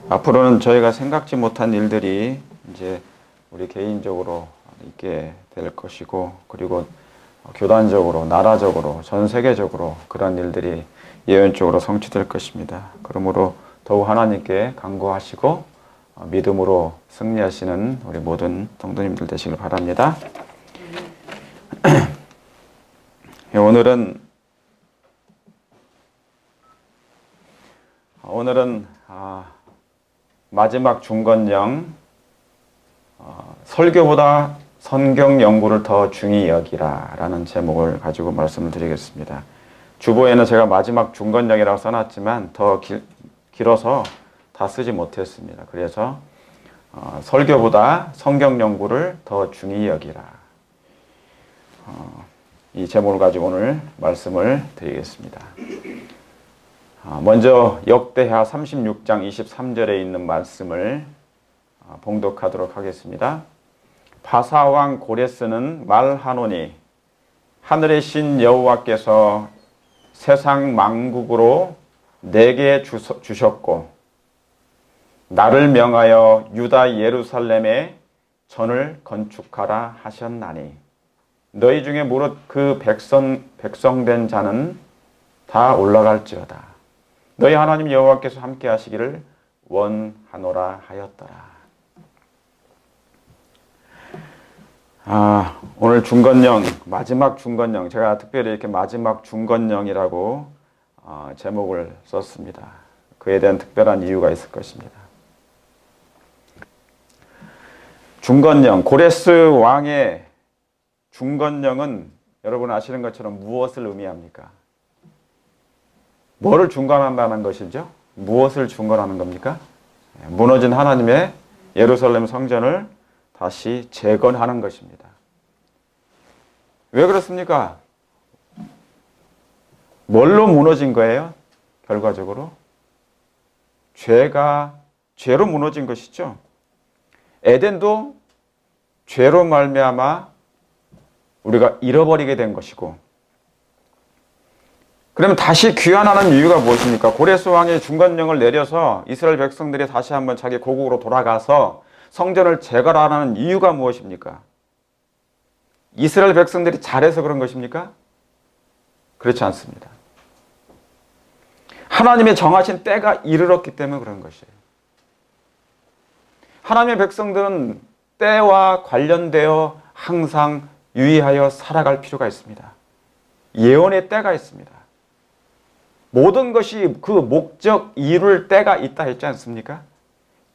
앞으로는 저희가 생각지 못한 일들이 이제 우리 개인적으로 있게 될 것이고, 그리고 교단적으로, 나라적으로, 전 세계적으로 그런 일들이 예언적으로 성취될 것입니다. 그러므로 더욱 하나님께 간구하시고 믿음으로 승리하시는 우리 모든 성도님들 되시길 바랍니다. 오늘은 마지막 중건령, 설교보다 성경 연구를 더 중히 여기라 라는 제목을 가지고 말씀을 드리겠습니다. 주보에는 제가 마지막 중건령이라고 써놨지만 더 길어서 다 쓰지 못했습니다. 그래서 설교보다 성경 연구를 더 중히 여기라, 이 제목을 가지고 오늘 말씀을 드리겠습니다. 먼저 역대하 36장 23절에 있는 말씀을 봉독하도록 하겠습니다. 바사왕 고레스는 말하노니 하늘의 신 여호와께서 세상 만국으로 내게 주셨고 나를 명하여 유다 예루살렘에 전을 건축하라 하셨나니 너희 중에 무릇 그 백성된 자는 다 올라갈지어다. 너희 하나님 여호와께서 함께 하시기를 원하노라 하였더라. 오늘 중건령, 마지막 중건령, 제가 특별히 이렇게 마지막 중건령이라고 제목을 썼습니다. 그에 대한 특별한 이유가 있을 것입니다. 중건령, 고레스 왕의 중건령은 여러분 아시는 것처럼 무엇을 의미합니까? 뭐를 중건한다는 것이죠? 무엇을 중건하는 겁니까? 무너진 하나님의 예루살렘 성전을 다시 재건하는 것입니다. 왜 그렇습니까? 뭘로 무너진 거예요? 결과적으로 죄로 무너진 것이죠. 에덴도 죄로 말미암아 우리가 잃어버리게 된 것이고, 그러면 다시 귀환하는 이유가 무엇입니까? 고레스 왕이 중건령을 내려서 이스라엘 백성들이 다시 한번 자기 고국으로 돌아가서 성전을 재건하는 이유가 무엇입니까? 이스라엘 백성들이 잘해서 그런 것입니까? 그렇지 않습니다. 하나님의 정하신 때가 이르렀기 때문에 그런 것이에요. 하나님의 백성들은 때와 관련되어 항상 유의하여 살아갈 필요가 있습니다. 예언의 때가 있습니다. 모든 것이 그 목적 이룰 때가 있다 했지 않습니까?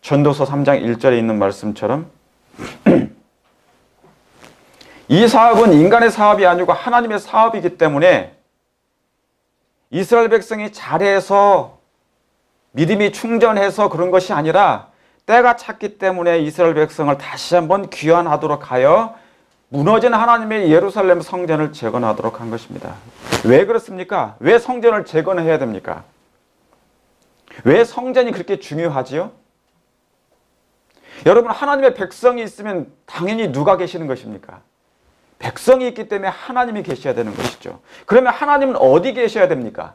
전도서 3장 1절에 있는 말씀처럼 이 사업은 인간의 사업이 아니고 하나님의 사업이기 때문에 이스라엘 백성이 잘해서 믿음이 충전해서 그런 것이 아니라 때가 찼기 때문에 이스라엘 백성을 다시 한번 귀환하도록 하여 무너진 하나님의 예루살렘 성전을 재건하도록 한 것입니다. 왜 그렇습니까? 왜 성전을 재건해야 됩니까? 왜 성전이 그렇게 중요하지요? 여러분, 하나님의 백성이 있으면 당연히 누가 계시는 것입니까? 백성이 있기 때문에 하나님이 계셔야 되는 것이죠. 그러면 하나님은 어디 계셔야 됩니까?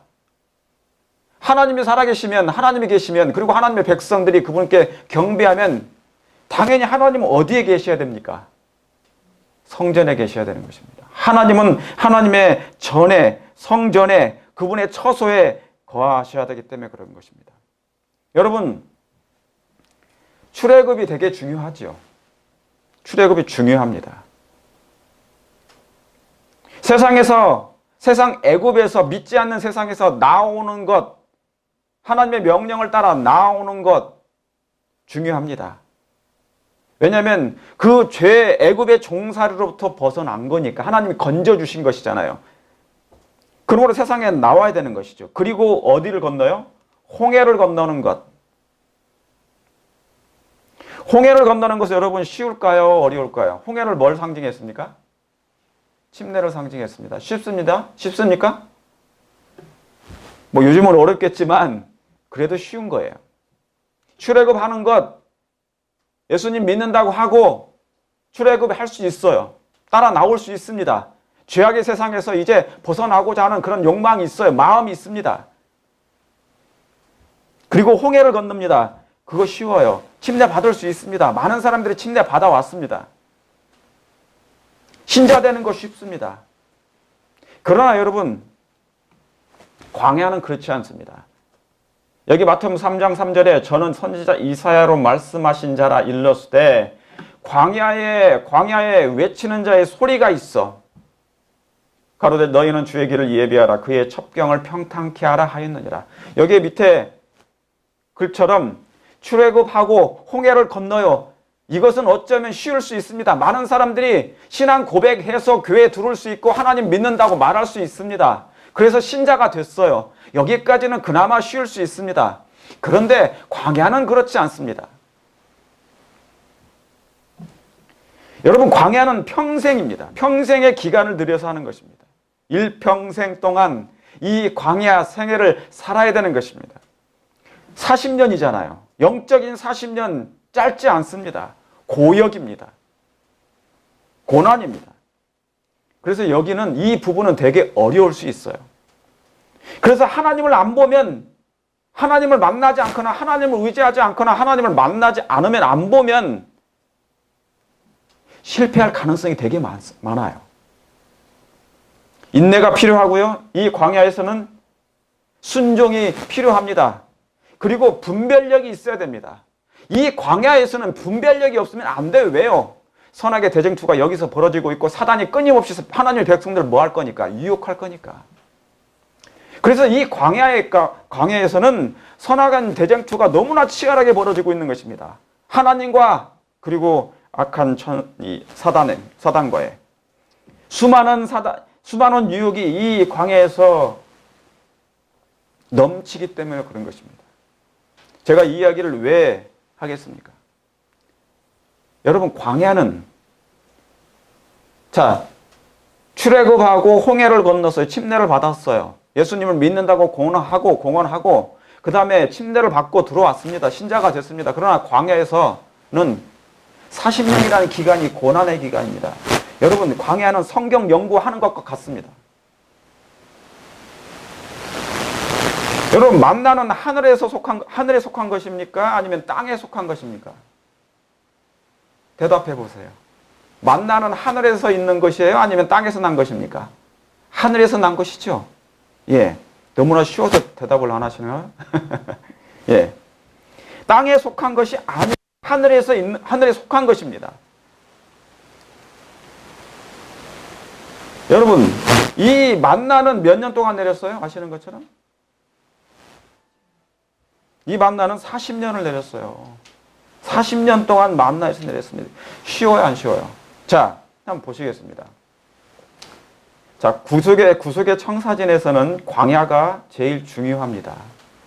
하나님이 살아계시면, 하나님이 계시면, 그리고 하나님의 백성들이 그분께 경배하면 당연히 하나님은 어디에 계셔야 됩니까? 성전에 계셔야 되는 것입니다. 하나님은 하나님의 전에, 성전에, 그분의 처소에 거하셔야 되기 때문에 그런 것입니다. 여러분, 출애굽이 되게 중요하죠. 출애굽이 중요합니다. 세상 애굽에서, 믿지 않는 세상에서 나오는 것, 하나님의 명령을 따라 나오는 것 중요합니다. 왜냐하면 그 죄, 애굽의 종살이로부터 벗어난 거니까 하나님이 건져주신 것이잖아요. 그러므로 세상에 나와야 되는 것이죠. 그리고 어디를 건너요? 홍해를 건너는 것. 홍해를 건너는 것은 여러분 쉬울까요? 어려울까요? 홍해를 뭘 상징했습니까? 침례를 상징했습니다. 쉽습니다. 쉽습니까? 뭐 요즘은 어렵겠지만 그래도 쉬운 거예요. 출애굽하는 것, 예수님 믿는다고 하고 출애굽 할 수 있어요. 따라 나올 수 있습니다. 죄악의 세상에서 이제 벗어나고자 하는 그런 욕망이 있어요. 마음이 있습니다. 그리고 홍해를 건넙니다. 그거 쉬워요. 침례 받을 수 있습니다. 많은 사람들이 침례 받아왔습니다. 신자 되는 거 쉽습니다. 그러나 여러분, 광야는 그렇지 않습니다. 여기 마태복음 3장 3절에 저는 선지자 이사야로 말씀하신 자라 일렀으되 광야에 외치는 자의 소리가 있어. 가로되 너희는 주의 길을 예비하라. 그의 첩경을 평탄케 하라 하였느니라. 여기 밑에 글처럼 출애굽하고 홍해를 건너요. 이것은 어쩌면 쉬울 수 있습니다. 많은 사람들이 신앙 고백해서 교회에 들어올 수 있고 하나님 믿는다고 말할 수 있습니다. 그래서 신자가 됐어요. 여기까지는 그나마 쉬울 수 있습니다. 그런데 광야는 그렇지 않습니다. 여러분, 광야는 평생입니다. 평생의 기간을 들여서 하는 것입니다. 일평생 동안 이 광야 생애를 살아야 되는 것입니다. 40년이잖아요. 영적인 40년 짧지 않습니다. 고역입니다. 고난입니다. 그래서 여기는 이 부분은 되게 어려울 수 있어요. 그래서 하나님을 안 보면, 하나님을 만나지 않거나 하나님을 의지하지 않거나 하나님을 만나지 않으면 안 보면 실패할 가능성이 되게 많아요. 인내가 필요하고요. 이 광야에서는 순종이 필요합니다. 그리고 분별력이 있어야 됩니다. 이 광야에서는 분별력이 없으면 안 돼요. 왜요? 선악의 대쟁투가 여기서 벌어지고 있고 사단이 끊임없이 하나님의 백성들을 뭐 할 거니까? 유혹할 거니까. 그래서 이 광야에서는 선악한 대쟁투가 너무나 치열하게 벌어지고 있는 것입니다. 하나님과 그리고 악한 사단과의 수많은 유혹이 이 광야에서 넘치기 때문에 그런 것입니다. 제가 이 이야기를 왜 하겠습니까? 여러분, 광야는 출애굽하고 홍해를 건넜어요. 침례를 받았어요. 예수님을 믿는다고 공언하고 그 다음에 침례를 받고 들어왔습니다. 신자가 됐습니다. 그러나 광야에서는 40년이라는 기간이 고난의 기간입니다. 여러분, 광야는 성경 연구하는 것과 같습니다. 여러분, 만나는 하늘에 속한 것입니까? 아니면 땅에 속한 것입니까? 대답해 보세요. 만나는 하늘에서 있는 것이에요? 아니면 땅에서 난 것입니까? 하늘에서 난 것이죠. 예. 너무나 쉬워서 대답을 안 하시나요? 예. 땅에 속한 것이 아니고 하늘에 속한 것입니다. 여러분, 이 만나는 몇 년 동안 내렸어요? 아시는 것처럼? 이 만나는 40년을 내렸어요. 40년 동안 만나에서 내렸습니다. 쉬워요, 안 쉬워요? 자, 한번 보시겠습니다. 자, 구속의 청사진에서는 광야가 제일 중요합니다.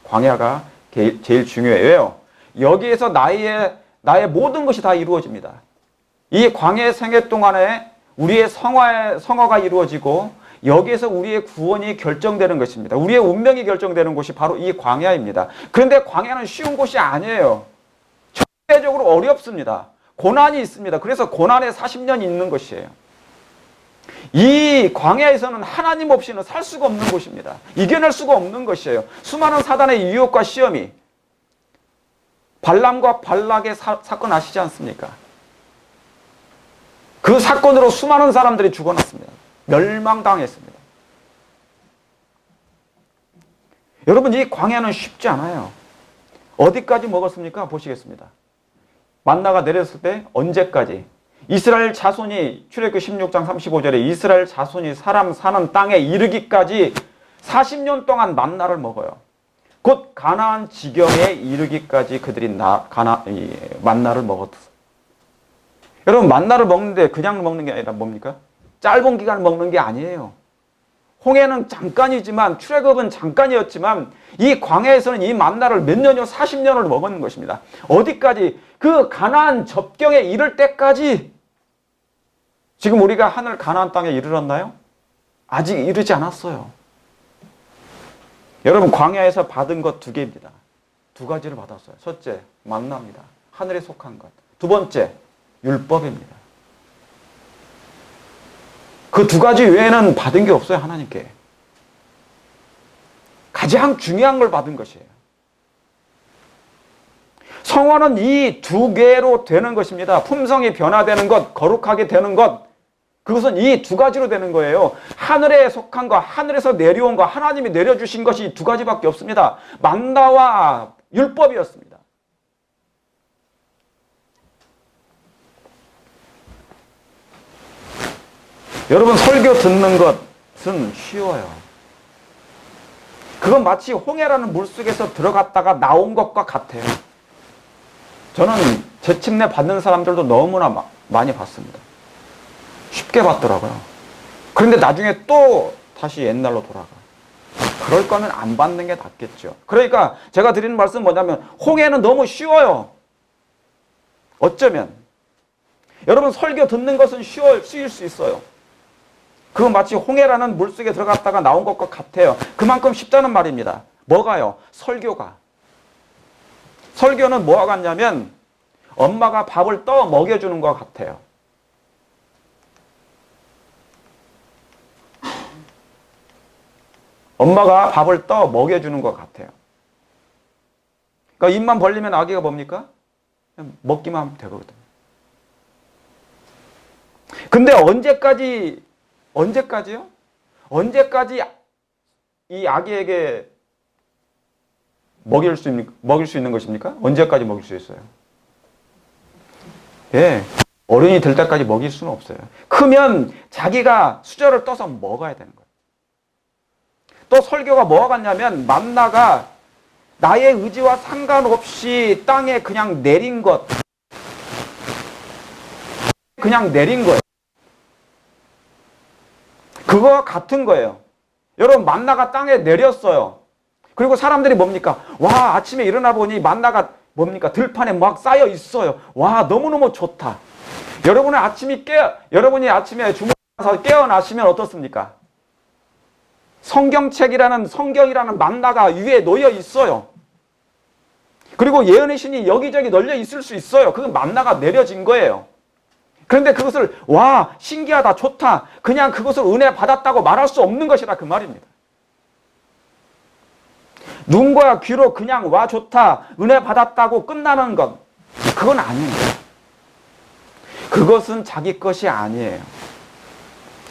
광야가 제일 중요해요. 왜요? 여기에서 나의 모든 것이 다 이루어집니다. 이 광야의 생애 동안에 우리의 성화가 이루어지고 여기에서 우리의 구원이 결정되는 것입니다. 우리의 운명이 결정되는 곳이 바로 이 광야입니다. 그런데 광야는 쉬운 곳이 아니에요. 절대적으로 어렵습니다. 고난이 있습니다. 그래서 고난에 40년이 있는 것이에요. 이 광야에서는 하나님 없이는 살 수가 없는 곳입니다. 이겨낼 수가 없는 것이에요. 수많은 사단의 유혹과 시험이, 발람과 발락의 사건 아시지 않습니까? 그 사건으로 수많은 사람들이 죽어났습니다. 멸망당했습니다. 여러분, 이 광야는 쉽지 않아요. 어디까지 먹었습니까? 보시겠습니다. 만나가 내렸을 때 언제까지? 이스라엘 자손이, 출애굽기 16장 35절에 이스라엘 자손이 사람 사는 땅에 이르기까지 40년 동안 만나를 먹어요. 곧 가나안 지경에 이르기까지 그들이 만나를 먹었어요. 여러분, 만나를 먹는데 그냥 먹는 게 아니라 뭡니까? 짧은 기간 먹는 게 아니에요. 홍해는 잠깐이지만, 출애굽은 잠깐이었지만 이 광야에서는 이 만나를 몇 년이요? 40년을 먹는 것입니다. 어디까지? 그 가나안 접경에 이를 때까지. 지금 우리가 하늘 가나안 땅에 이르렀나요? 아직 이르지 않았어요. 여러분, 광야에서 받은 것 2개입니다. 2가지를 받았어요. 첫째, 만나입니다. 하늘에 속한 것. 두 번째, 율법입니다. 그 두 가지 외에는 받은 게 없어요, 하나님께. 가장 중요한 걸 받은 것이에요. 성화는 이 두 개로 되는 것입니다. 품성이 변화되는 것, 거룩하게 되는 것, 그것은 이 두 가지로 되는 거예요. 하늘에 속한 것, 하늘에서 내려온 것, 하나님이 내려주신 것이 두 가지밖에 없습니다. 만나와 율법이었습니다. 여러분, 설교 듣는 것은 쉬워요. 그건 마치 홍해라는 물속에서 들어갔다가 나온 것과 같아요. 저는 재침내 받는 사람들도 너무나 많이 봤습니다. 쉽게 받더라고요. 그런데 나중에 또 다시 옛날로 돌아가. 그럴 거면 안 받는 게 낫겠죠. 그러니까 제가 드리는 말씀은 뭐냐면, 홍해는 너무 쉬워요. 어쩌면. 여러분, 설교 듣는 것은 쉬울 수 있어요. 그건 마치 홍해라는 물속에 들어갔다가 나온 것과 같아요. 그만큼 쉽다는 말입니다. 뭐가요? 설교가. 설교는 뭐와 같냐면 엄마가 밥을 떠 먹여주는 것 같아요. 엄마가 밥을 떠 먹여주는 것 같아요. 그러니까 입만 벌리면 아기가 뭡니까? 그냥 먹기만 하면 되거든요. 근데 언제까지요? 언제까지 이 아기에게 먹일 수 있는 것입니까? 언제까지 먹일 수 있어요? 예, 어른이 될 때까지 먹일 수는 없어요. 크면 자기가 수저를 떠서 먹어야 되는 거예요. 또 설교가 뭐가 같냐면, 만나가 나의 의지와 상관없이 땅에 그냥 내린 것, 그냥 내린 거예요. 그거와 같은 거예요. 여러분, 만나가 땅에 내렸어요. 그리고 사람들이 뭡니까? 와, 아침에 일어나 보니 만나가 뭡니까? 들판에 막 쌓여 있어요. 와, 너무너무 좋다. 여러분이 아침에 주무셔서 깨어나시면 어떻습니까? 성경이라는 만나가 위에 놓여 있어요. 그리고 예언의 신이 여기저기 널려 있을 수 있어요. 그건 만나가 내려진 거예요. 그런데 그것을 와, 신기하다, 좋다, 그냥 그것을 은혜 받았다고 말할 수 없는 것이라 그 말입니다. 눈과 귀로 그냥 와, 좋다, 은혜 받았다고 끝나는 것, 그건 아니에요. 그것은 자기 것이 아니에요.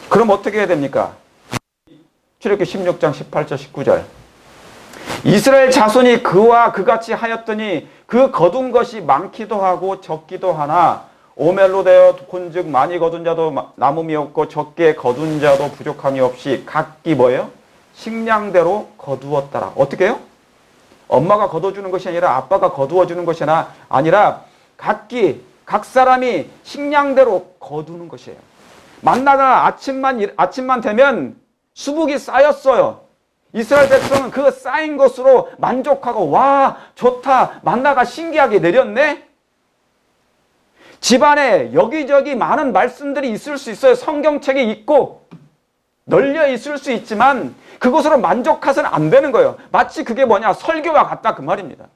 그럼 어떻게 해야 됩니까? 출애굽기 16장 18절 19절. 이스라엘 자손이 그와 그같이 하였더니 그 거둔 것이 많기도 하고 적기도 하나 오멜로 되어 본즉 많이 거둔 자도 남음이 없고 적게 거둔 자도 부족함이 없이 각기 뭐예요? 식량대로 거두었더라. 어떻게 해요? 엄마가 거둬주는 것이 아니라 아빠가 거두어주는 것이 아니라 각 사람이 식량대로 거두는 것이에요. 만나가 아침만 되면 수북이 쌓였어요. 이스라엘 백성은 그 쌓인 것으로 만족하고 와, 좋다, 만나가 신기하게 내렸네? 집안에 여기저기 많은 말씀들이 있을 수 있어요. 성경책이 있고 널려 있을 수 있지만 그것으로 만족해서는 안 되는 거예요. 마치 그게 뭐냐? 설교와 같다 그 말입니다.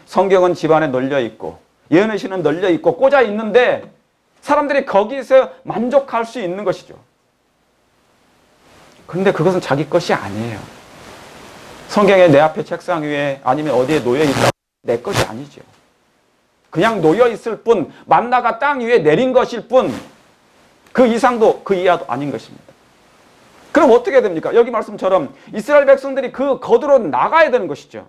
성경은 집안에 널려 있고 예언의 신은 널려 있고 꽂아 있는데 사람들이 거기서 만족할 수 있는 것이죠. 그런데 그것은 자기 것이 아니에요. 성경에 내 앞에 책상 위에 아니면 어디에 놓여 있다, 내 것이 아니죠. 그냥 놓여 있을 뿐, 만나가 땅 위에 내린 것일 뿐, 그 이상도 그 이하도 아닌 것입니다. 그럼 어떻게 됩니까? 여기 말씀처럼 이스라엘 백성들이 그 거두로 나가야 되는 것이죠.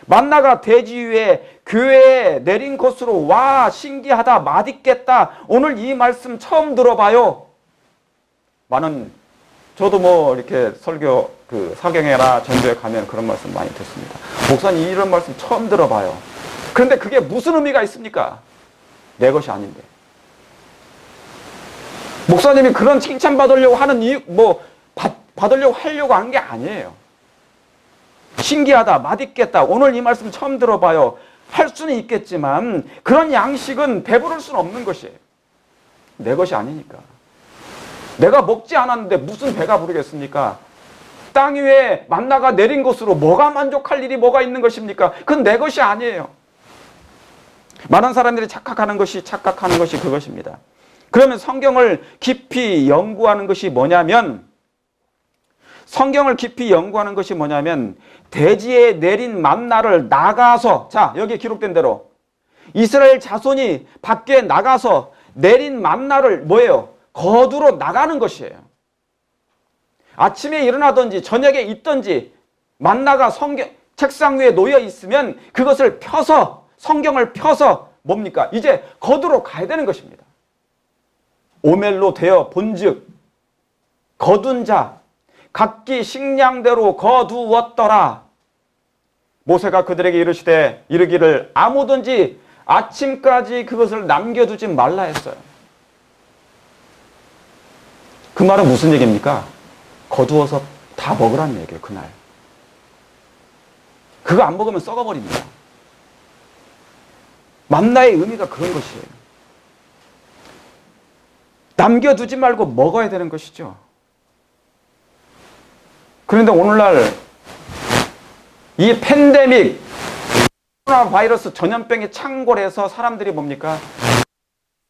만나가 대지 위에 교회에 내린 것으로 와, 신기하다, 맛있겠다, 오늘 이 말씀 처음 들어봐요. 저도 이렇게 설교 사경회나 전도회 가면 그런 말씀 많이 듣습니다. 목사님, 이런 말씀 처음 들어봐요. 그런데 그게 무슨 의미가 있습니까? 내 것이 아닌데. 목사님이 그런 칭찬 받으려고 하는 받으려고 하려고 한 게 아니에요. 신기하다, 맛있겠다, 오늘 이 말씀 처음 들어봐요. 할 수는 있겠지만 그런 양식은 배부를 수는 없는 것이에요. 내 것이 아니니까. 내가 먹지 않았는데 무슨 배가 부르겠습니까? 땅 위에 만나가 내린 것으로 뭐가 만족할 일이 뭐가 있는 것입니까? 그건 내 것이 아니에요. 많은 사람들이 착각하는 것이 그것입니다. 그러면 성경을 깊이 연구하는 것이 뭐냐면 대지에 내린 만나를 나가서, 자, 여기 기록된 대로 이스라엘 자손이 밖에 나가서 내린 만나를 뭐예요? 거두러 나가는 것이에요. 아침에 일어나든지 저녁에 있든지 만나가 책상 위에 놓여 있으면 그것을 펴서, 성경을 펴서 뭡니까? 이제 거두러 가야 되는 것입니다. 오멜로 되어 본즉 거둔 자 각기 식량대로 거두었더라. 모세가 그들에게 이르기를 아무든지 아침까지 그것을 남겨두지 말라 했어요. 그 말은 무슨 얘기입니까? 거두어서 다 먹으라는 얘기예요. 그날. 그거 안 먹으면 썩어버립니다. 만나의 의미가 그런 것이에요. 남겨두지 말고 먹어야 되는 것이죠. 그런데 오늘날 이 팬데믹, 코로나 바이러스 전염병이 창궐해서 사람들이 뭡니까?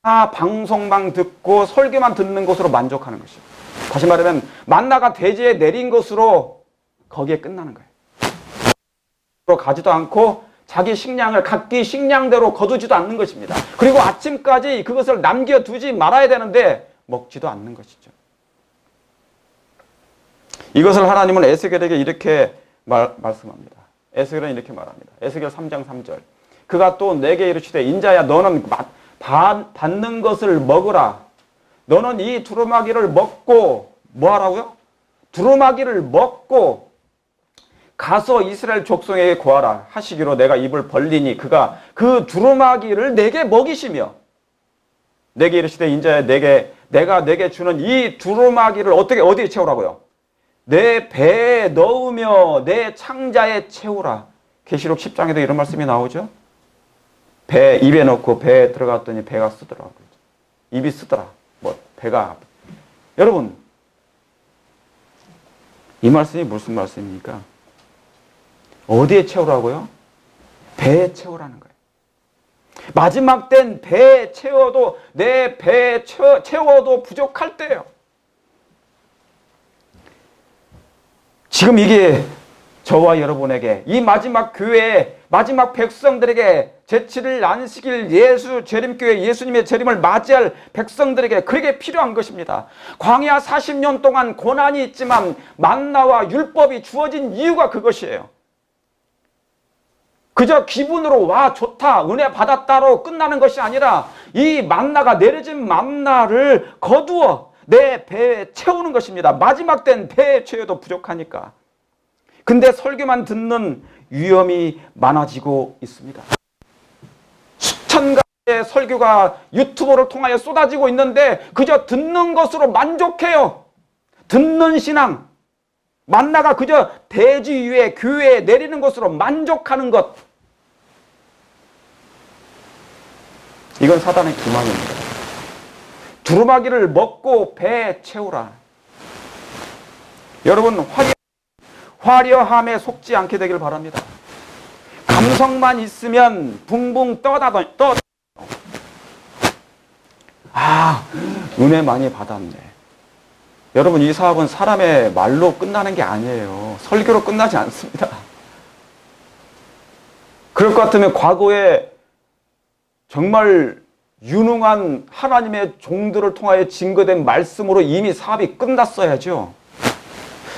다 방송만 듣고 설교만 듣는 것으로 만족하는 것이죠. 다시 말하면 만나가 대지에 내린 것으로 거기에 끝나는 거예요. 가지도 않고 자기 식량을 각기 식량대로 거두지도 않는 것입니다. 그리고 아침까지 그것을 남겨두지 말아야 되는데 먹지도 않는 것이죠. 이것을 하나님은 에스겔에게 이렇게 말씀합니다. 에스겔은 이렇게 말합니다. 에스겔 3장 3절. 그가 또 내게 이르시되 인자야 너는 받는 것을 먹으라. 너는 이 두루마기를 먹고 뭐 하라고요? 두루마기를 먹고 가서 이스라엘 족속에게 고하라 하시기로 내가 입을 벌리니 그가 그 두루마기를 내게 먹이시며 내게 이르시되 인자야 내가 내게 주는 이 두루마기를 어디에 채우라고요? 내 배에 넣으며 내 창자에 채우라. 계시록 10장에도 이런 말씀이 나오죠. 배 입에 넣고 배에 들어갔더니 배가 쓰더라고요. 입이 쓰더라. 배가. 여러분, 이 말씀이 무슨 말씀입니까? 어디에 채우라고요? 배에 채우라는 거예요. 마지막 땐 배에 채워도 내 배에 채워도 부족할 때예요. 지금 이게 저와 여러분에게 이 마지막 교회에 마지막 백성들에게 제7일 안식일 재림교회 예수님의 재림을 맞이할 백성들에게 그게 필요한 것입니다. 광야 40년 동안 고난이 있지만 만나와 율법이 주어진 이유가 그것이에요. 그저 기분으로 와 좋다 은혜 받았다로 끝나는 것이 아니라 이 만나가 내려진 만나를 거두어 내 배에 채우는 것입니다. 마지막 땐 배에 채워도 부족하니까. 근데 설교만 듣는 위험이 많아지고 있습니다. 수천 가지의 설교가 유튜브를 통하여 쏟아지고 있는데 그저 듣는 것으로 만족해요. 듣는 신앙. 만나가 그저 대지 위에 교회에 내리는 것으로 만족하는 것. 이건 사단의 기망입니다. 두루마기를 먹고 배에 채우라. 여러분 화려함에 속지 않게 되길 바랍니다. 감성만 있으면 붕붕 은혜 많이 받았네. 여러분 이 사업은 사람의 말로 끝나는 게 아니에요. 설교로 끝나지 않습니다. 그럴 것 같으면 과거에 정말 유능한 하나님의 종들을 통하여 증거된 말씀으로 이미 사업이 끝났어야죠.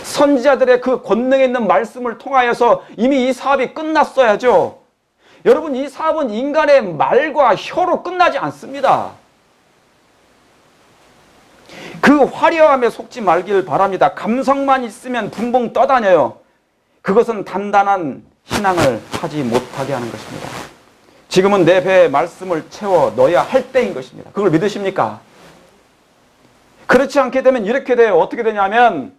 선지자들의 그 권능에 있는 말씀을 통하여서 이미 이 사업이 끝났어야죠. 여러분 이 사업은 인간의 말과 혀로 끝나지 않습니다. 그 화려함에 속지 말길 바랍니다. 감성만 있으면 붕붕 떠다녀요. 그것은 단단한 신앙을 하지 못하게 하는 것입니다. 지금은 내 배에 말씀을 채워 넣어야 할 때인 것입니다. 그걸 믿으십니까? 그렇지 않게 되면 이렇게 돼요. 어떻게 되냐면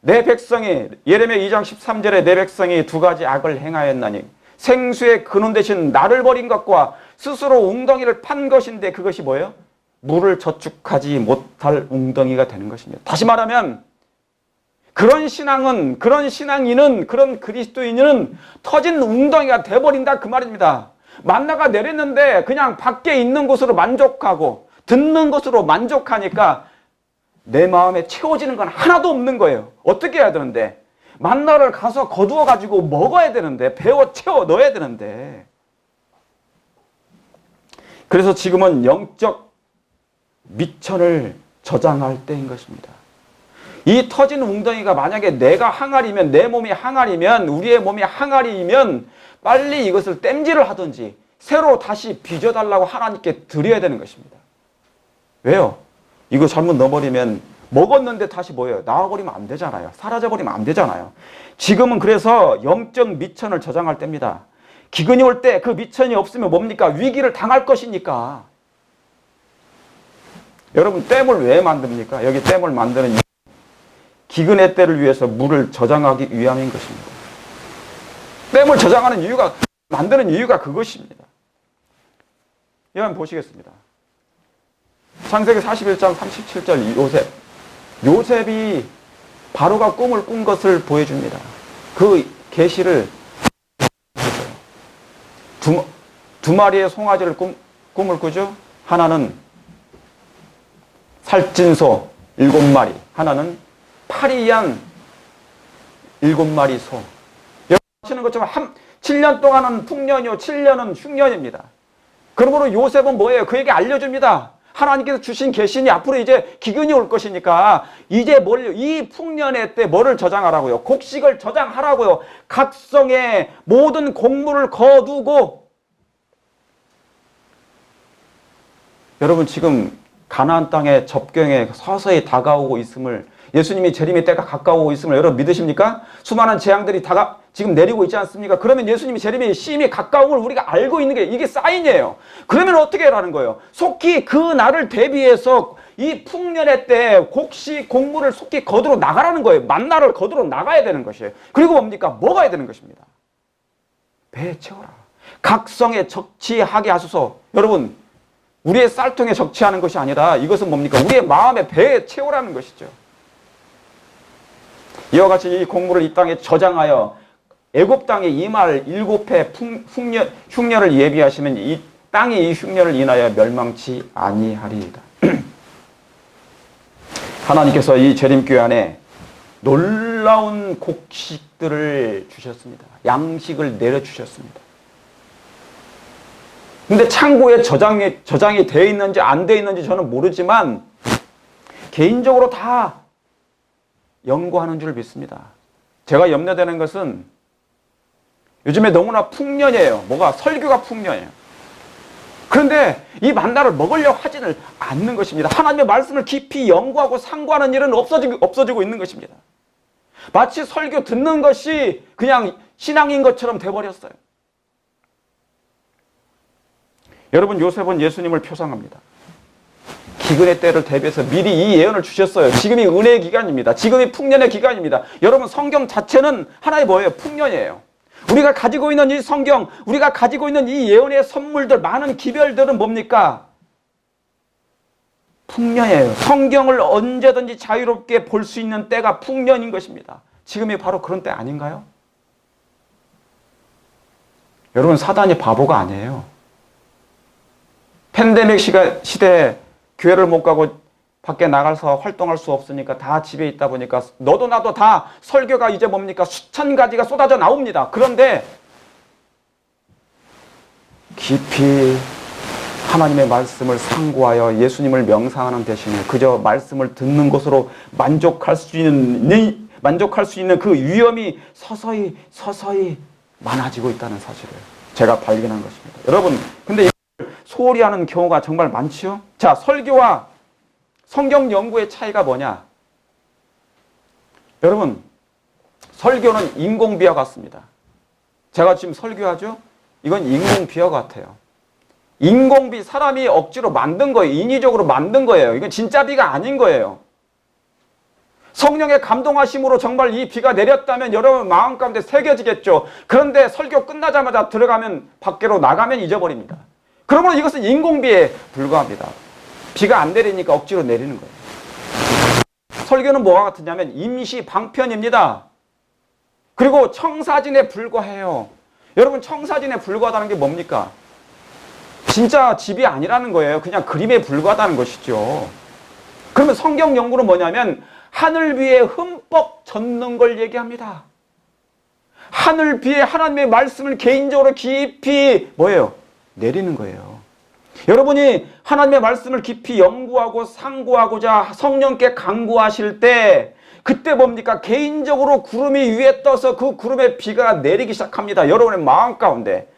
내 백성이 예레미야 2장 13절에 내 백성이 두 가지 악을 행하였나니 생수의 근원 대신 나를 버린 것과 스스로 웅덩이를 판 것인데 그것이 뭐예요? 물을 저축하지 못할 웅덩이가 되는 것입니다. 다시 말하면 그런 신앙은 그런 신앙인은 그런 그리스도인은 터진 웅덩이가 돼버린다 그 말입니다. 만나가 내렸는데 그냥 밖에 있는 곳으로 만족하고 듣는 것으로 만족하니까 내 마음에 채워지는 건 하나도 없는 거예요. 어떻게 해야 되는데? 만나를 가서 거두어 가지고 먹어야 되는데, 배워 채워 넣어야 되는데. 그래서 지금은 영적 미천을 저장할 때인 것입니다. 이 터진 웅덩이가 만약에 내가 항아리면, 내 몸이 항아리면, 우리의 몸이 항아리이면 빨리 이것을 땜질을 하든지 새로 다시 빚어달라고 하나님께 드려야 되는 것입니다. 왜요? 이거 잘못 넣어버리면 먹었는데 다시 뭐예요? 나와버리면 안 되잖아요. 사라져버리면 안 되잖아요. 지금은 그래서 영적 미천을 저장할 때입니다. 기근이 올 때 그 미천이 없으면 뭡니까? 위기를 당할 것이니까. 여러분, 댐을 왜 만듭니까? 여기 댐을 만드는 이유, 기근의 때를 위해서 물을 저장하기 위함인 것입니다. 댐을 저장하는 이유가, 만드는 이유가 그것입니다. 여러분 보시겠습니다. 창세기 41장 37절 요셉. 요셉이 바로가 꿈을 꾼 것을 보여줍니다. 그 계시를 두 마리의 송아지를 꿈을 꾸죠. 하나는 살찐 소 7마리, 하나는 파리양 7마리 소. 여러분 아시는 것처럼 7년 동안은 풍년이요 7년은 흉년입니다. 그러므로 요셉은 뭐예요? 그에게 알려줍니다. 하나님께서 주신 계시니 앞으로 이제 기근이 올 것이니까 이제 이 풍년의 때 뭐를 저장하라고요? 곡식을 저장하라고요. 각성의 모든 곡물을 거두고. 여러분 지금 가나안 땅의 접경에 서서히 다가오고 있음을, 예수님이 재림의 때가 가까우고 있음을 여러분 믿으십니까? 수많은 재앙들이 지금 내리고 있지 않습니까? 그러면 예수님이 재림의 시임이 가까운 걸 우리가 알고 있는 게 이게 사인이에요. 그러면 어떻게 하라는 거예요? 속히 그 날을 대비해서 이 풍년의 때 곡식, 곡물을 속히 거두러 나가라는 거예요. 만나를 거두러 나가야 되는 것이에요. 그리고 뭡니까? 먹어야 되는 것입니다. 배에 채워라. 각성에 적치하게 하소서. 여러분, 우리의 쌀통에 적치하는 것이 아니라 이것은 뭡니까? 우리의 마음의 배에 채우라는 것이죠. 이와 같이 이 곡물을 이 땅에 저장하여 애굽 땅에 임할 7해 흉년을 예비하시면 이 땅이 이 흉년을 인하여 멸망치 아니하리이다. 하나님께서 이 재림교회 안에 놀라운 곡식들을 주셨습니다. 양식을 내려주셨습니다. 근데 창고에 저장이 되어 있는지 안 되어 있는지 저는 모르지만 개인적으로 다 연구하는 줄 믿습니다. 제가 염려되는 것은 요즘에 너무나 풍년이에요. 뭐가? 설교가 풍년이에요. 그런데 이 만나를 먹으려고 하지는 않는 것입니다. 하나님의 말씀을 깊이 연구하고 상고하는 일은 없어지고 있는 것입니다. 마치 설교 듣는 것이 그냥 신앙인 것처럼 돼버렸어요. 여러분, 요셉은 예수님을 표상합니다. 기근의 때를 대비해서 미리 이 예언을 주셨어요. 지금이 은혜의 기간입니다. 지금이 풍년의 기간입니다. 여러분, 성경 자체는 하나의 뭐예요? 풍년이에요. 우리가 가지고 있는 이 성경, 우리가 가지고 있는 이 예언의 선물들, 많은 기별들은 뭡니까? 풍년이에요. 성경을 언제든지 자유롭게 볼 수 있는 때가 풍년인 것입니다. 지금이 바로 그런 때 아닌가요? 여러분, 사단이 바보가 아니에요. 팬데믹 시대에 교회를 못 가고 밖에 나가서 활동할 수 없으니까 다 집에 있다 보니까 너도 나도 다 설교가 이제 뭡니까? 수천 가지가 쏟아져 나옵니다. 그런데 깊이 하나님의 말씀을 상고하여 예수님을 명상하는 대신에 그저 말씀을 듣는 것으로 만족할 수 있는 그 위험이 서서히 많아지고 있다는 사실을 제가 발견한 것입니다. 여러분, 근데 이걸 소홀히 하는 경우가 정말 많지요? 자, 설교와 성경 연구의 차이가 뭐냐? 여러분, 설교는 인공비와 같습니다. 제가 지금 설교하죠? 이건 인공비와 같아요. 인공비, 사람이 억지로 만든 거예요. 인위적으로 만든 거예요. 이건 진짜 비가 아닌 거예요. 성령의 감동하심으로 정말 이 비가 내렸다면 여러분 마음 가운데 새겨지겠죠. 그런데 설교 끝나자마자 들어가면, 밖으로 나가면 잊어버립니다. 그러므로 이것은 인공비에 불과합니다. 비가 안 내리니까 억지로 내리는 거예요. 설교는 뭐와 같으냐면 임시 방편입니다. 그리고 청사진에 불과해요. 여러분, 청사진에 불과하다는 게 뭡니까? 진짜 집이 아니라는 거예요. 그냥 그림에 불과하다는 것이죠. 그러면 성경 연구는 뭐냐면 하늘 위에 흠뻑 젖는 걸 얘기합니다. 하늘 위에 하나님의 말씀을 개인적으로 깊이 뭐예요? 내리는 거예요. 여러분이 하나님의 말씀을 깊이 연구하고 상고하고자 성령께 간구하실 때 그때 뭡니까? 개인적으로 구름이 위에 떠서 그 구름에 비가 내리기 시작합니다. 여러분의 마음 가운데.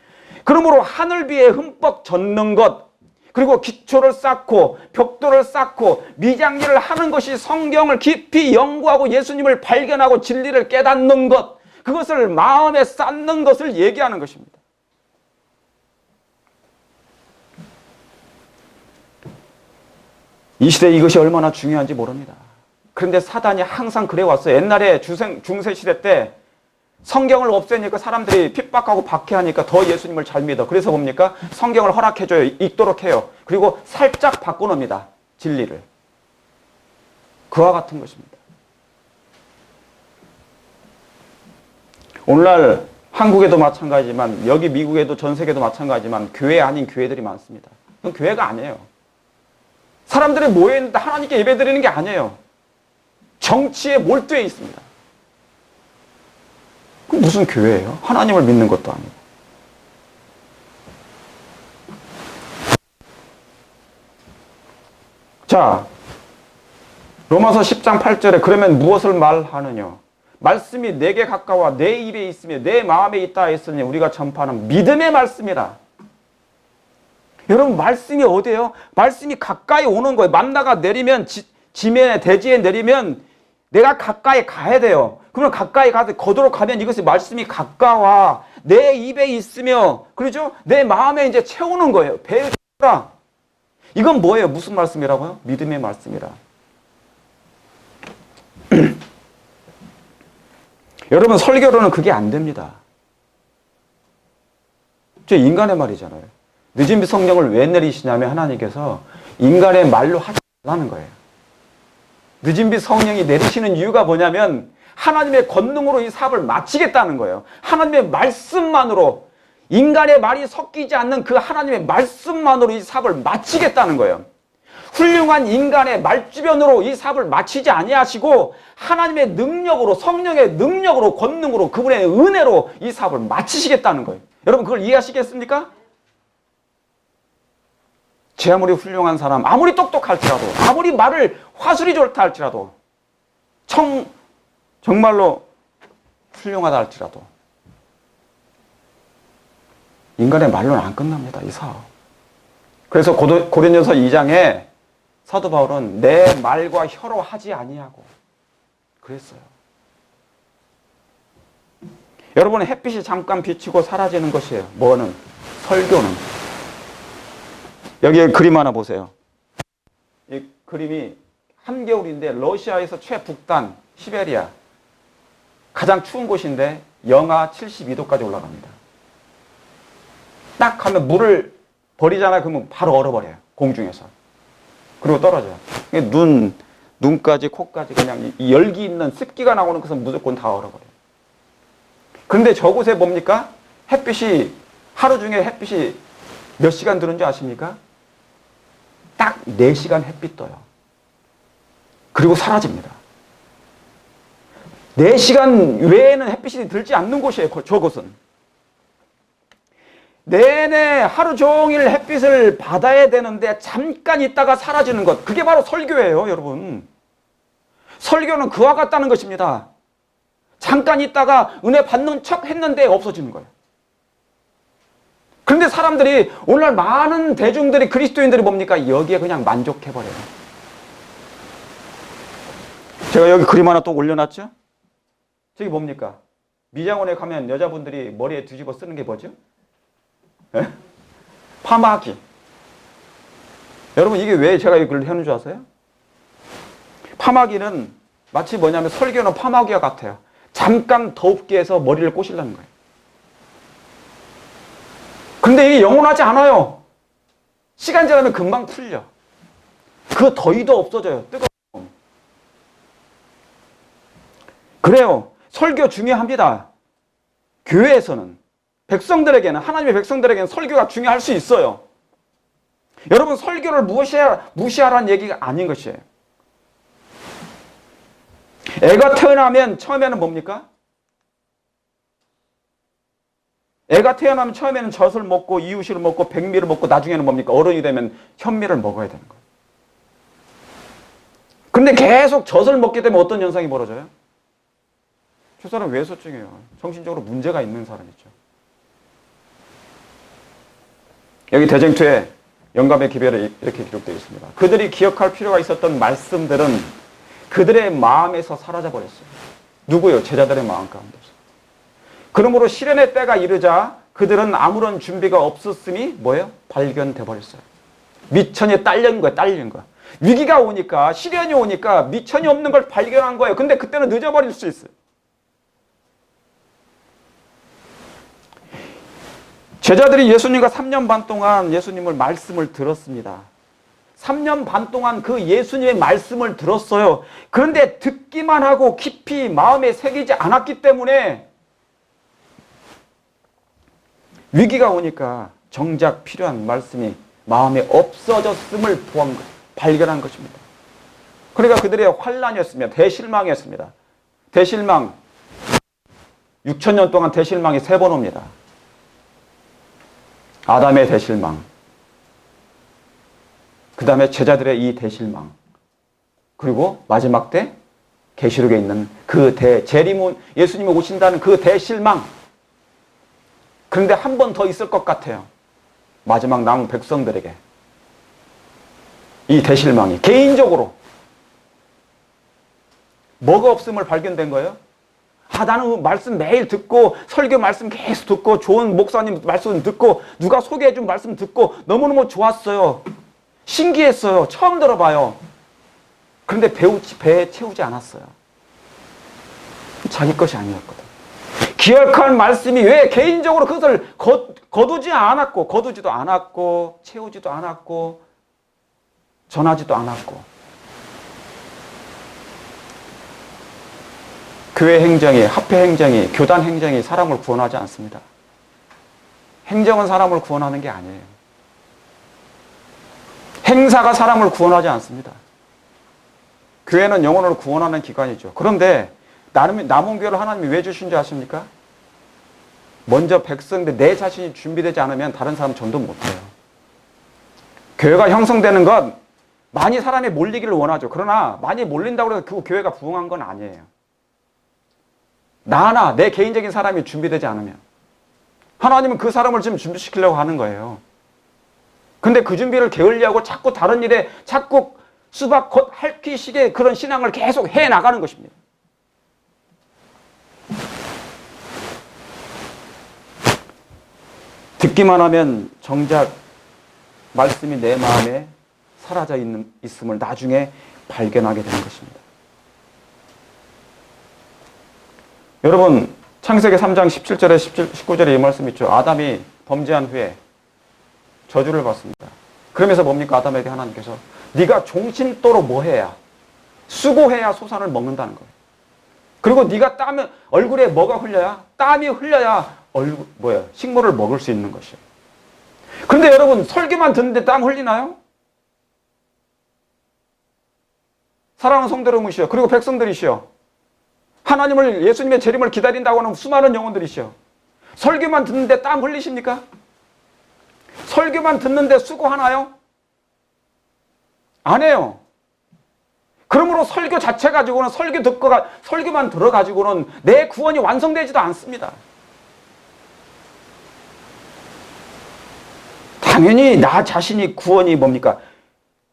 그러므로 하늘 위에 흠뻑 젖는 것, 그리고 기초를 쌓고 벽돌을 쌓고 미장일을 하는 것이 성경을 깊이 연구하고 예수님을 발견하고 진리를 깨닫는 것, 그것을 마음에 쌓는 것을 얘기하는 것입니다. 이 시대에 이것이 얼마나 중요한지 모릅니다. 그런데 사단이 항상 그래왔어요. 옛날에 중세시대 때 성경을 없애니까 사람들이 핍박하고 박해하니까 더 예수님을 잘 믿어. 그래서 뭡니까? 성경을 허락해줘요. 읽도록 해요. 그리고 살짝 바꿔놓습니다. 진리를. 그와 같은 것입니다. 오늘날 한국에도 마찬가지지만 여기 미국에도 전 세계도 마찬가지지만 교회 아닌 교회들이 많습니다. 그건 교회가 아니에요. 사람들이 모여있는데 하나님께 예배드리는 게 아니에요. 정치에 몰두해 있습니다. 그 무슨 교회예요? 하나님을 믿는 것도 아니고. 자, 로마서 10장 8절에 그러면 무엇을 말하느냐? 말씀이 내게 가까워 내 입에 있으며 내 마음에 있다 했으니 우리가 전파하는 믿음의 말씀이라. 여러분, 말씀이 어디예요? 말씀이 가까이 오는 거예요. 만나가 내리면 지면에 대지에 내리면 내가 가까이 가야 돼요. 그러면 가까이 가서 거두러 가면 이것이 말씀이 가까워 내 입에 있으며, 그렇죠? 내 마음에 이제 채우는 거예요. 배에 채우라. 이건 뭐예요? 무슨 말씀이라고요? 믿음의 말씀이라. 여러분, 설교로는 그게 안 됩니다. 저 인간의 말이잖아요. 늦은 성령을 왜 내리시냐면 하나님께서 인간의 말로 하지 말라는 거예요. 늦은 빛 성령이 내리시는 이유가 뭐냐면 하나님의 권능으로 이 사업을 마치겠다는 거예요. 하나님의 말씀만으로, 인간의 말이 섞이지 않는 그 하나님의 말씀만으로 이 사업을 마치겠다는 거예요. 훌륭한 인간의 말주변으로 이 사업을 마치지 아니하시고 하나님의 능력으로, 성령의 능력으로, 권능으로, 그분의 은혜로 이 사업을 마치시겠다는 거예요. 여러분, 그걸 이해하시겠습니까? 제 아무리 훌륭한 사람, 아무리 똑똑할지라도, 아무리 말을 화술이 좋다 할지라도, 정말로 훌륭하다 할지라도 인간의 말로는 안 끝납니다, 이 사업. 그래서 고린도서 2장에 사도 바울은 내 말과 혀로 하지 아니하고 그랬어요. 여러분, 햇빛이 잠깐 비치고 사라지는 것이에요. 뭐는? 설교는. 여기 그림 하나 보세요. 이 그림이 한겨울인데 러시아에서 최북단 시베리아 가장 추운 곳인데 영하 72도까지 올라갑니다. 딱 하면 물을 버리잖아요. 그러면 바로 얼어버려요. 공중에서. 그리고 떨어져요. 눈까지 코까지 그냥 이 열기 있는 습기가 나오는 것은 무조건 다 얼어버려요. 그런데 저곳에 뭡니까? 햇빛이, 하루 중에 햇빛이 몇 시간 드는 줄 아십니까? 딱 4시간 햇빛 떠요. 그리고 사라집니다. 4시간 외에는 햇빛이 들지 않는 곳이에요. 저곳은. 내내 하루 종일 햇빛을 받아야 되는데 잠깐 있다가 사라지는 것. 그게 바로 설교예요, 여러분. 설교는 그와 같다는 것입니다. 잠깐 있다가 은혜 받는 척 했는데 없어지는 거예요. 그런데 사람들이, 오늘날 많은 대중들이, 그리스도인들이 뭡니까? 여기에 그냥 만족해버려요. 제가 여기 그림 하나 또 올려놨죠? 저기 뭡니까? 미장원에 가면 여자분들이 머리에 뒤집어 쓰는 게 뭐죠? 에? 파마기. 여러분, 이게 왜 제가 이걸 해놓은 줄 아세요? 파마기는 마치 뭐냐면 설교는 파마기와 같아요. 잠깐 덥게 해서 머리를 꼬시려는 거예요. 근데 이게 영원하지 않아요. 시간 지나면 금방 풀려. 그 더위도 없어져요. 뜨거워. 그래요. 설교 중요합니다. 교회에서는, 백성들에게는, 하나님의 백성들에게는 설교가 중요할 수 있어요. 여러분, 설교를 무시하라는 얘기가 아닌 것이에요. 애가 태어나면 처음에는 뭡니까? 애가 태어나면 처음에는 젖을 먹고 이유식을 먹고 백미를 먹고 나중에는 뭡니까? 어른이 되면 현미를 먹어야 되는 거예요. 그런데 계속 젖을 먹게 되면 어떤 현상이 벌어져요? 저 사람 외소증이에요. 정신적으로 문제가 있는 사람이죠. 여기 대쟁투에 영감의 기별에 이렇게 기록되어 있습니다. 그들이 기억할 필요가 있었던 말씀들은 그들의 마음에서 사라져 버렸어요. 누구요? 제자들의 마음 가운데서. 그러므로 시련의 때가 이르자 그들은 아무런 준비가 없었음이 뭐예요? 발견돼 버렸어요. 미천에 딸린 거야, 딸린 거야. 위기가 오니까, 시련이 오니까 미천이 없는 걸 발견한 거예요. 근데 그때는 늦어버릴 수 있어요. 제자들이 예수님과 3년 반 동안 예수님을 말씀을 들었습니다. 3년 반 동안 그 예수님의 말씀을 들었어요. 그런데 듣기만 하고 깊이 마음에 새기지 않았기 때문에 위기가 오니까 정작 필요한 말씀이 마음에 없어졌음을 발견한 것입니다. 그러니까 그들의 환난이었습니다. 대실망이었습니다. 대실망, 6,000년 동안 대실망이 3번 옵니다. 아담의 대실망, 그 다음에 제자들의 이 대실망, 그리고 마지막 때 계시록에 있는 그 재림은 예수님이 오신다는 그 대실망. 그런데 한 번 더 있을 것 같아요. 마지막 남은 백성들에게 이 대실망이 개인적으로 뭐가 없음을 발견된 거예요? 나는 말씀 매일 듣고 설교 말씀 계속 듣고 좋은 목사님 말씀 듣고 누가 소개해준 말씀 듣고 너무너무 좋았어요. 신기했어요. 처음 들어봐요. 그런데 배에 채우지 않았어요. 자기 것이 아니었거든. 기억할 말씀이 왜 개인적으로 그것을 거두지도 않았고 채우지도 않았고 전하지도 않았고. 교회 행정이, 합회 행정이, 교단 행정이 사람을 구원하지 않습니다. 행정은 사람을 구원하는 게 아니에요. 행사가 사람을 구원하지 않습니다. 교회는 영혼을 구원하는 기관이죠. 그런데 남은 교회를 하나님이 왜 주신 줄 아십니까? 먼저 백성들, 내 자신이 준비되지 않으면 다른 사람 전도 못해요. 교회가 형성되는 건 많이 사람이 몰리기를 원하죠. 그러나 많이 몰린다고 해서 그 교회가 부흥한 건 아니에요. 나나 내 개인적인 사람이 준비되지 않으면 하나님은 그 사람을 지금 준비시키려고 하는 거예요. 근데 그 준비를 게을리하고 자꾸 다른 일에 자꾸 수박 겉 핥기식의 그런 신앙을 계속 해나가는 것입니다. 듣기만 하면 정작 말씀이 내 마음에 사라져 있음을 나중에 발견하게 되는 것입니다. 여러분, 창세기 3장 17절에 19절에 이 말씀 있죠. 아담이 범죄한 후에 저주를 받습니다. 그러면서 뭡니까? 아담에게 하나님께서 네가 종신토록 뭐 해야? 수고해야 소산을 먹는다는 거예요. 그리고 네가 얼굴에 뭐가 흘려야? 땀이 흘려야 식물을 먹을 수 있는 것이에요. 그런데 여러분, 설교만 듣는데 땀 흘리나요? 사랑하는 성도 여러분이시여, 그리고 백성들이시여, 하나님을, 예수님의 재림을 기다린다고 하는 수많은 영혼들이시여, 설교만 듣는데 땀 흘리십니까? 설교만 듣는데 수고하나요? 안 해요. 그러므로 설교 자체 가지고는 설교만 들어가지고는 내 구원이 완성되지도 않습니다. 당연히 나 자신이 구원이 뭡니까?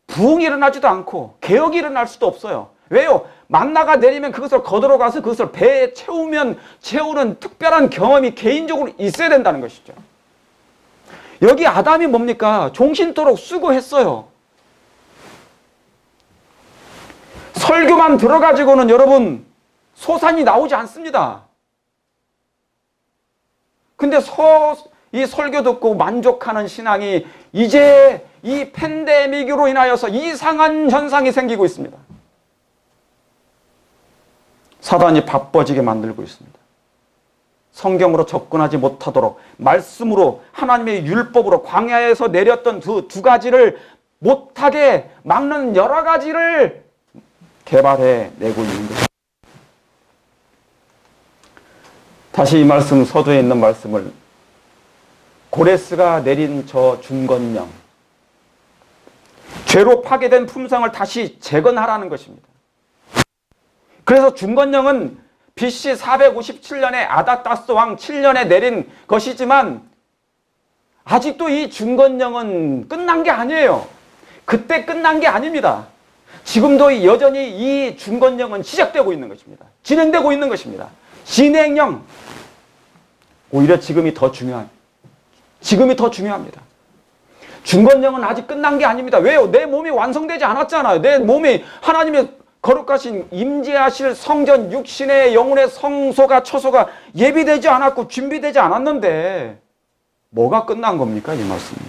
부흥이 일어나지도 않고 개혁이 일어날 수도 없어요. 왜요? 만나가 내리면 그것을 거들어가서 그것을 배에 채우는 특별한 경험이 개인적으로 있어야 된다는 것이죠. 여기 아담이 뭡니까? 종신토록 수고했어요. 설교만 들어가지고는 여러분 소산이 나오지 않습니다. 근데 이 설교 듣고 만족하는 신앙이 이제 이 팬데믹으로 인하여서 이상한 현상이 생기고 있습니다. 사단이 바빠지게 만들고 있습니다. 성경으로 접근하지 못하도록 말씀으로 하나님의 율법으로 광야에서 내렸던 두 가지를 못하게 막는 여러 가지를 개발해내고 있는 것입니다. 다시 이 말씀, 서두에 있는 말씀을 고레스가 내린 저 중건령, 죄로 파괴된 품성을 다시 재건하라는 것입니다. 그래서 중건령은 BC 457년에 아닥다스 왕 7년에 내린 것이지만 아직도 이 중건령은 끝난 게 아니에요. 그때 끝난 게 아닙니다. 지금도 여전히 이 중건령은 시작되고 있는 것입니다. 진행되고 있는 것입니다. 진행령. 오히려 지금이 더 중요합니다. 중건령은 아직 끝난 게 아닙니다. 왜요? 내 몸이 완성되지 않았잖아요. 내 몸이 하나님의 거룩하신 임재하실 성전 육신의 영혼의 성소가 처소가 예비되지 않았고 준비되지 않았는데 뭐가 끝난 겁니까? 이 말씀이.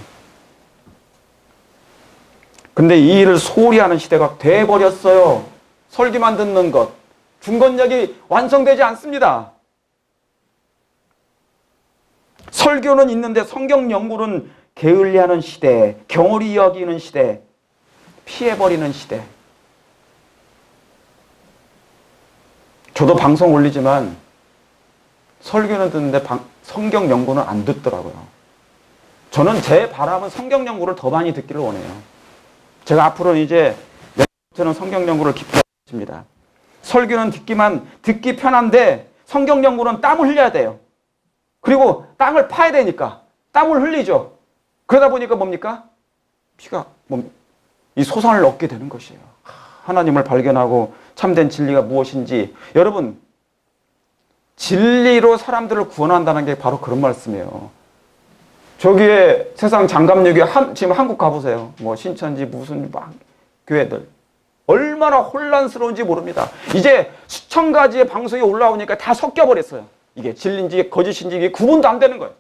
근데 이 일을 소홀히 하는 시대가 돼버렸어요. 설교만 듣는 것. 중건력이 완성되지 않습니다. 설교는 있는데 성경 연구는 게을리하는 시대, 경홀히 여기는 시대, 피해버리는 시대. 저도 방송 올리지만 설교는 듣는데 성경 연구는 안 듣더라고요. 저는 제 바람은 성경 연구를 더 많이 듣기를 원해요. 제가 앞으로는 이제 저는 성경 연구를 깊이 하겠습니다. 설교는 듣기 편한데 성경 연구는 땀을 흘려야 돼요. 그리고 땅을 파야 되니까 땀을 흘리죠. 그러다 보니까 뭡니까? 이 소산을 얻게 되는 것이에요. 하나님을 발견하고 참된 진리가 무엇인지. 여러분, 진리로 사람들을 구원한다는 게 바로 그런 말씀이에요. 저기에 세상 장갑육이 지금 한국 가보세요. 뭐 신천지 무슨 막 교회들 얼마나 혼란스러운지 모릅니다. 이제 수천 가지의 방송이 올라오니까 다 섞여버렸어요. 이게 진리인지 거짓인지 이게 구분도 안 되는 거예요.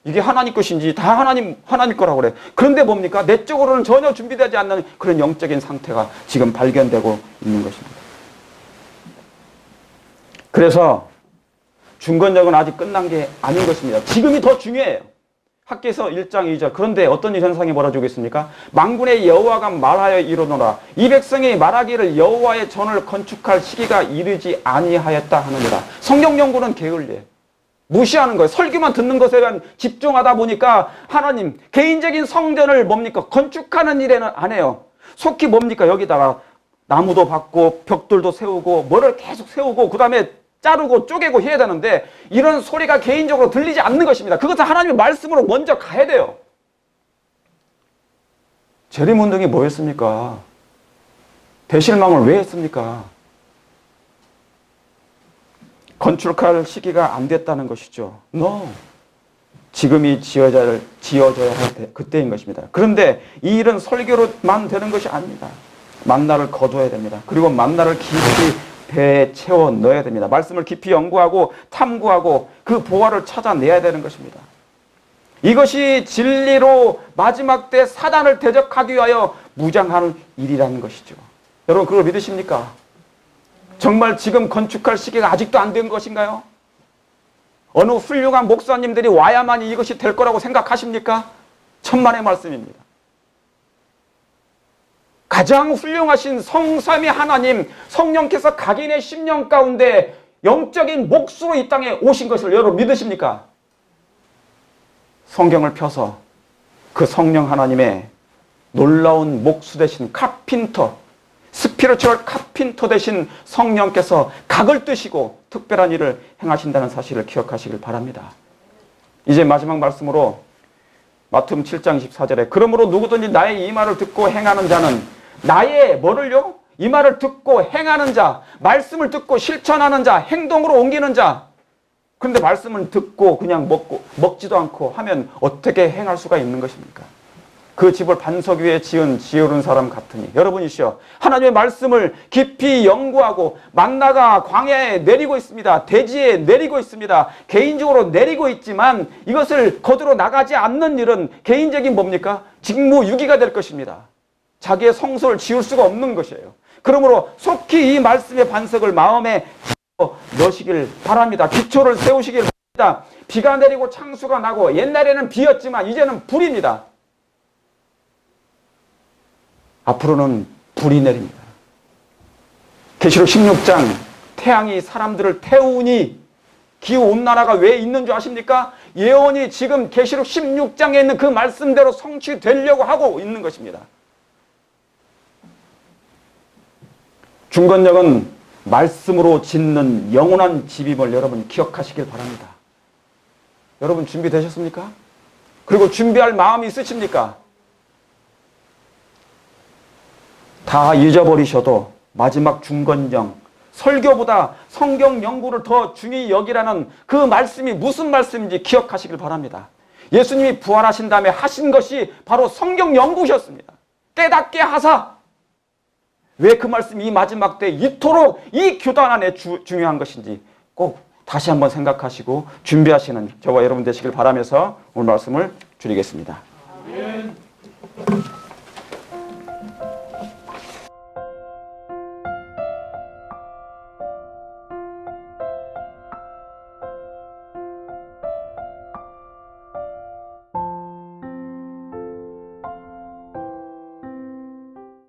이게 하나님 것인지 다 하나님 거라고 그래. 그런데 뭡니까? 내적으로는 전혀 준비되지 않는 그런 영적인 상태가 지금 발견되고 있는 것입니다. 그래서 중건력은 아직 끝난 게 아닌 것입니다. 지금이 더 중요해요. 학개서 1장 2절. 그런데 어떤 현상이 벌어지고 있습니까? 만군의 여호와가 말하여 이르노라. 이 백성이 말하기를 여호와의 전을 건축할 시기가 이르지 아니하였다 하느니라. 성경 연구는 게을리해. 무시하는 거예요. 설교만 듣는 것에만 집중하다 보니까 하나님 개인적인 성전을 뭡니까? 건축하는 일에는 안 해요. 속히 뭡니까? 여기다가 나무도 박고 벽돌도 세우고 뭐를 계속 세우고 그 다음에 자르고 쪼개고 해야 되는데 이런 소리가 개인적으로 들리지 않는 것입니다. 그것은 하나님의 말씀으로 먼저 가야 돼요. 재림운동이 뭐였습니까? 대실망을 왜 했습니까? 건축할 시기가 안 됐다는 것이죠. No. 지금이 지어져야 할 그때인 것입니다. 그런데 이 일은 설교로만 되는 것이 아닙니다. 만나를 거둬야 됩니다. 그리고 만나를 깊이 배에 채워 넣어야 됩니다. 말씀을 깊이 연구하고 탐구하고 그 보화를 찾아내야 되는 것입니다. 이것이 진리로 마지막 때 사단을 대적하기 위하여 무장하는 일이라는 것이죠. 여러분 그걸 믿으십니까? 정말 지금 건축할 시기가 아직도 안 된 것인가요? 어느 훌륭한 목사님들이 와야만이 이것이 될 거라고 생각하십니까? 천만의 말씀입니다. 가장 훌륭하신 성삼위 하나님 성령께서 각인의 심령 가운데 영적인 몫으로 이 땅에 오신 것을 여러분 믿으십니까? 성경을 펴서 그 성령 하나님의 놀라운 목수 되신 카핀터, 스피리추얼 카핀터 되신 성령께서 각을 뜨시고 특별한 일을 행하신다는 사실을 기억하시길 바랍니다. 이제 마지막 말씀으로 마태복음 7장 24절에 그러므로 누구든지 나의 이 말을 듣고 행하는 자는 나의 뭐를요? 이 말을 듣고 행하는 자, 말씀을 듣고 실천하는 자, 행동으로 옮기는 자. 그런데 말씀을 듣고 그냥 먹지도 않고 하면 어떻게 행할 수가 있는 것입니까? 그 집을 반석 위에 지어놓은 사람 같으니 여러분이시여 하나님의 말씀을 깊이 연구하고 만나가 광야에 내리고 있습니다. 대지에 내리고 있습니다. 개인적으로 내리고 있지만 이것을 거두러 나가지 않는 일은 개인적인 뭡니까? 직무유기가 될 것입니다. 자기의 성소를 지을 수가 없는 것이에요. 그러므로 속히 이 말씀의 반석을 마음에 넣으시길 바랍니다. 기초를 세우시길 바랍니다. 비가 내리고 창수가 나고 옛날에는 비였지만 이제는 불입니다. 앞으로는 불이 내립니다. 계시록 16장 태양이 사람들을 태우니 기후온난화가 왜 있는 줄 아십니까? 예언이 지금 계시록 16장에 있는 그 말씀대로 성취되려고 하고 있는 것입니다. 중건역은 말씀으로 짓는 영원한 집임을 여러분 기억하시길 바랍니다. 여러분 준비되셨습니까? 그리고 준비할 마음이 있으십니까? 다 잊어버리셔도 마지막 중건경, 설교보다 성경 연구를 더 중히 여기라는 그 말씀이 무슨 말씀인지 기억하시길 바랍니다. 예수님이 부활하신 다음에 하신 것이 바로 성경 연구셨습니다. 깨닫게 하사. 왜 그 말씀이 이 마지막 때 이토록 이 교단 안에 중요한 것인지 꼭 다시 한번 생각하시고 준비하시는 저와 여러분 되시길 바라면서 오늘 말씀을 줄이겠습니다.